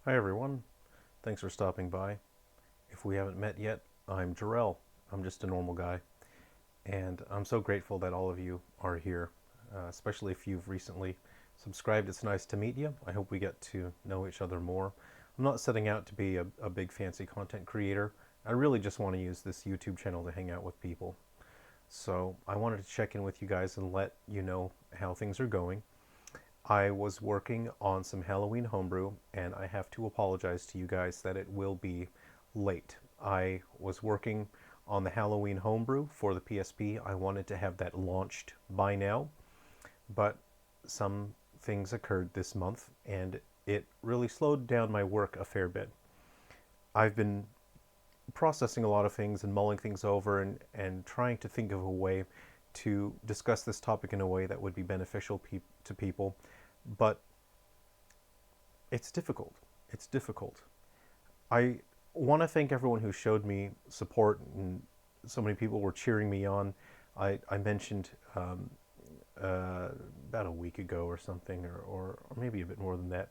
Hi everyone, thanks for stopping by. If we haven't met yet, I'm Jarrell. I'm just a normal guy, and I'm so grateful that all of you are here, especially if you've recently subscribed. It's nice to meet you. I hope we get to know each other more. I'm not setting out to be a big fancy content creator. I really just want to use this YouTube channel to hang out with people. So I wanted to check in with you guys and let you know how things are going. I was working on some Halloween homebrew, and I have to apologize to you guys that it will be late. I was working on the Halloween homebrew for the PSP. I wanted to have that launched by now, but some things occurred this month, and it really slowed down my work a fair bit. I've been processing a lot of things and mulling things over and trying to think of a way to discuss this topic in a way that would be beneficial to people, but it's difficult. It's difficult. I want to thank everyone who showed me support, and so many people were cheering me on. I mentioned about a week ago or something, or maybe a bit more than that,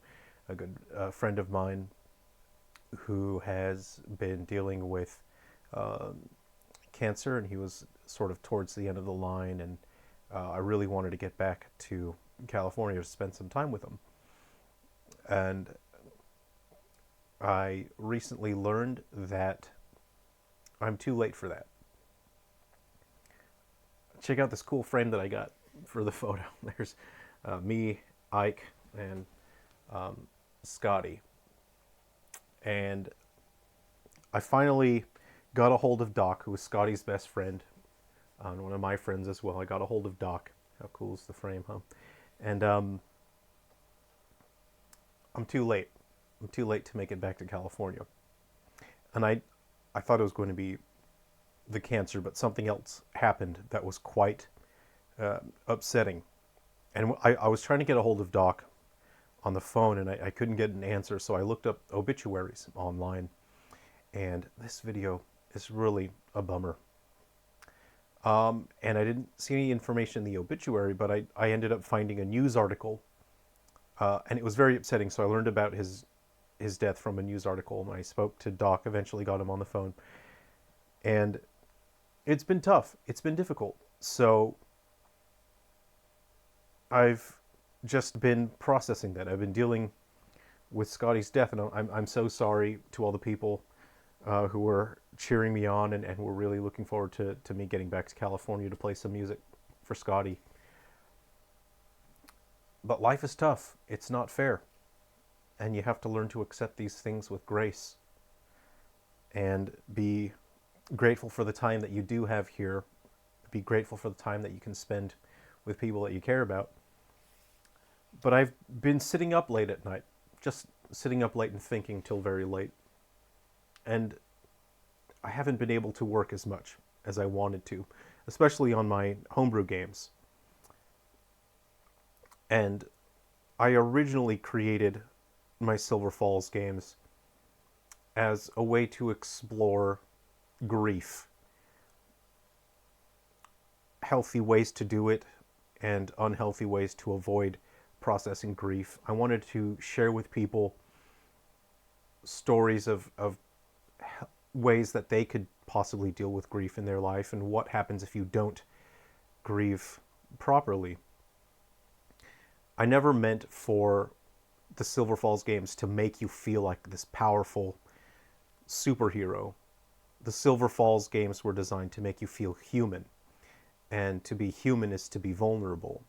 a good friend of mine who has been dealing with uh, cancer, and he was sort of towards the end of the line, and I really wanted to get back to California to spend some time with him. And I recently learned that I'm too late for that. Check out this cool frame that I got for the photo. There's me, Ike, and Scotty. And I finally got a hold of Doc, who was Scotty's best friend, and one of my friends as well. I got a hold of Doc. How cool is the frame, huh? And I'm too late. I'm too late to make it back to California. And I thought it was going to be the cancer, but something else happened that was quite upsetting. And I was trying to get a hold of Doc on the phone, and I couldn't get an answer, so I looked up obituaries online. And this video is really a bummer. And I didn't see any information in the obituary, but I ended up finding a news article, and it was very upsetting. So I learned about his death from a news article, and I spoke to Doc, eventually got him on the phone. And it's been tough. It's been difficult. So I've just been processing that. I've been dealing with Scotty's death, and I'm so sorry to all the people who were cheering me on and were really looking forward to me getting back to California to play some music for Scotty. But life is tough. It's not fair. And you have to learn to accept these things with grace and be grateful for the time that you do have here. Be grateful for the time that you can spend with people that you care about. But I've been sitting up late at night, just sitting up late and thinking till very late. And I haven't been able to work as much as I wanted to, especially on my homebrew games. And I originally created my Silver Falls games as a way to explore grief, healthy ways to do it, and unhealthy ways to avoid processing grief. I wanted to share with people stories of ways that they could possibly deal with grief in their life and what happens if you don't grieve properly. I never meant for the Silver Falls games to make you feel like this powerful superhero. The Silver Falls games were designed to make you feel human. And to be human is to be vulnerable.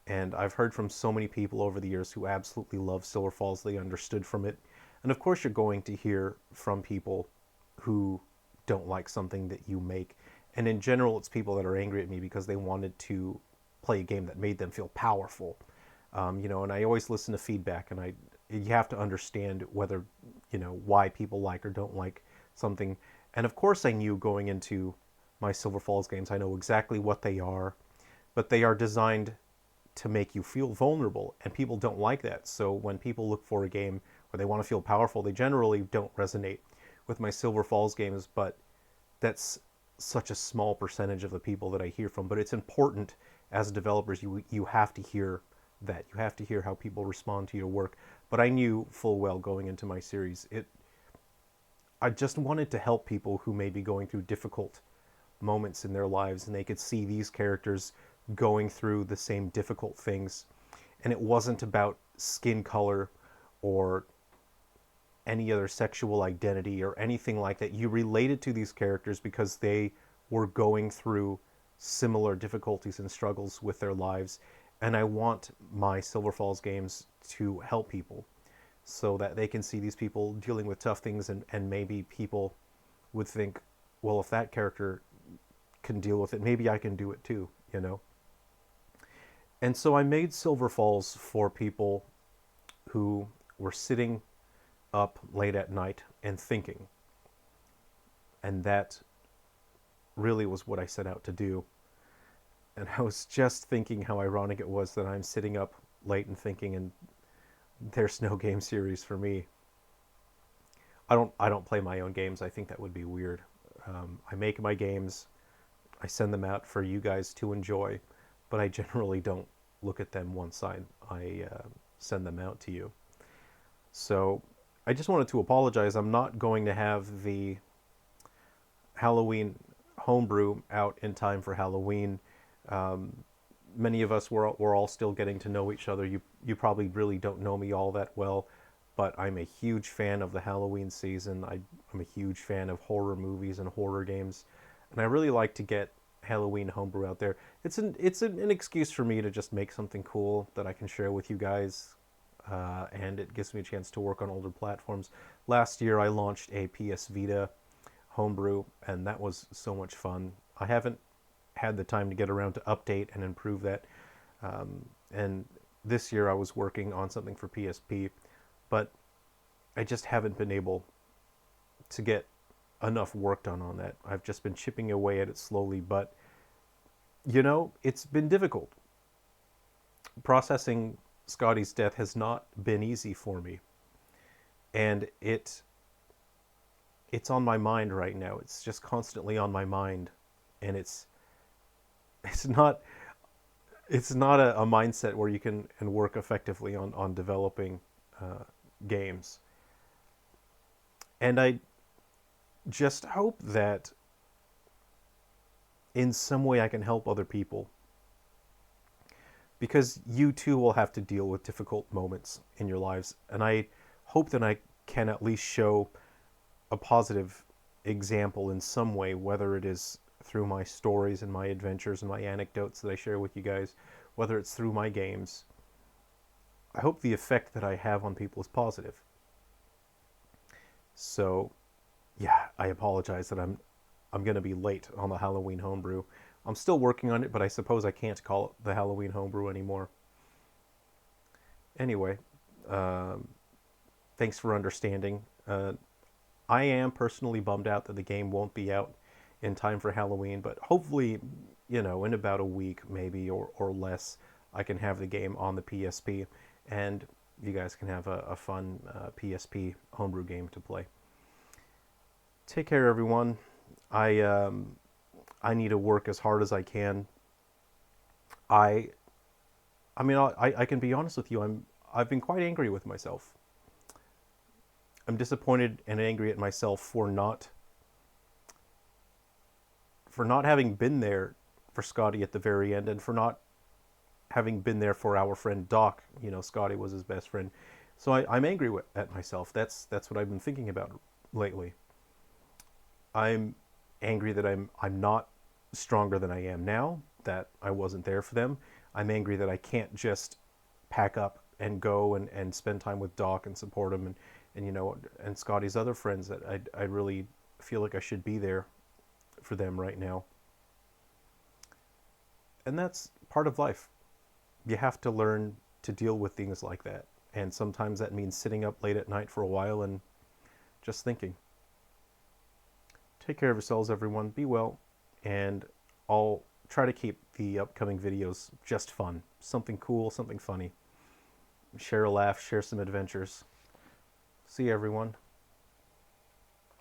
And I've heard from so many people over the years who absolutely love Silver Falls. They understood from it. And of course, you're going to hear from people who don't like something that you make. And in general, it's people that are angry at me because they wanted to play a game that made them feel powerful. And I always listen to feedback, and you have to understand whether, why people like or don't like something. And of course, I knew going into my Silver Falls games, I know exactly what they are, but they are designed to make you feel vulnerable, and people don't like that. So when people look for a game where they want to feel powerful, they generally don't resonate with my Silver Falls games, but that's such a small percentage of the people that I hear from. But it's important as developers, you have to hear that. You have to hear how people respond to your work. But I knew full well going into my series, I just wanted to help people who may be going through difficult moments in their lives, and they could see these characters going through the same difficult things. And it wasn't about skin color or any other sexual identity or anything like that. You related to these characters because they were going through similar difficulties and struggles with their lives. And I want my Silver Falls games to help people so that they can see these people dealing with tough things, and maybe people would think, well, if that character can deal with it, maybe I can do it too, you know? And so I made Silver Falls for people who were sitting up late at night and thinking. And that really was what I set out to do. And I was just thinking how ironic it was that I'm sitting up late and thinking, and there's no game series for me. I don't play my own games. I think that would be weird. I make my games, I send them out for you guys to enjoy, but I generally don't look at them once I send them out to you. So I just wanted to apologize. I'm not going to have the Halloween Homebrew out in time for Halloween. Many of us we're all still getting to know each other. You probably really don't know me all that well, but I'm a huge fan of the Halloween season. I'm a huge fan of horror movies and horror games, and I really like to get Halloween Homebrew out there. It's an excuse for me to just make something cool that I can share with you guys, and it gives me a chance to work on older platforms. Last year I launched a PS Vita Homebrew, and that was so much fun. I haven't had the time to get around to update and improve that. And this year I was working on something for PSP, but I just haven't been able to get enough work done on that. I've just been chipping away at it slowly, but you know, it's been difficult. Processing Scotty's death has not been easy for me. And it's on my mind right now. It's just constantly on my mind, and it's not a mindset where you can work effectively on developing games. And I just hope that in some way I can help other people, because you too will have to deal with difficult moments in your lives, and I hope that I can at least show a positive example in some way, whether it is through my stories and my adventures and my anecdotes that I share with you guys, whether it's through my games. I hope the effect that I have on people is positive. So, yeah, I apologize that I'm going to be late on the Halloween Homebrew. I'm still working on it, but I suppose I can't call it the Halloween Homebrew anymore. Anyway, thanks for understanding. I am personally bummed out that the game won't be out in time for Halloween, but hopefully, you know, in about a week maybe or less, I can have the game on the PSP, and you guys can have a fun PSP homebrew game to play. Take care, everyone. I need to work as hard as I can. I mean, I can be honest with you. I've been quite angry with myself. I'm disappointed and angry at myself for not having been there for Scotty at the very end, and for not having been there for our friend Doc. You know, Scotty was his best friend. So I'm angry at myself. That's what I've been thinking about lately. I'm angry that I'm not stronger than I am now, that I wasn't there for them. I'm angry that I can't just pack up and go and spend time with Doc and support him and you know, and Scotty's other friends, that I really feel like I should be there for them right now. And that's part of life. You have to learn to deal with things like that. And sometimes that means sitting up late at night for a while and just thinking. Take care of yourselves, everyone. Be well. And I'll try to keep the upcoming videos just fun. Something cool, something funny. Share a laugh, share some adventures. See you, everyone.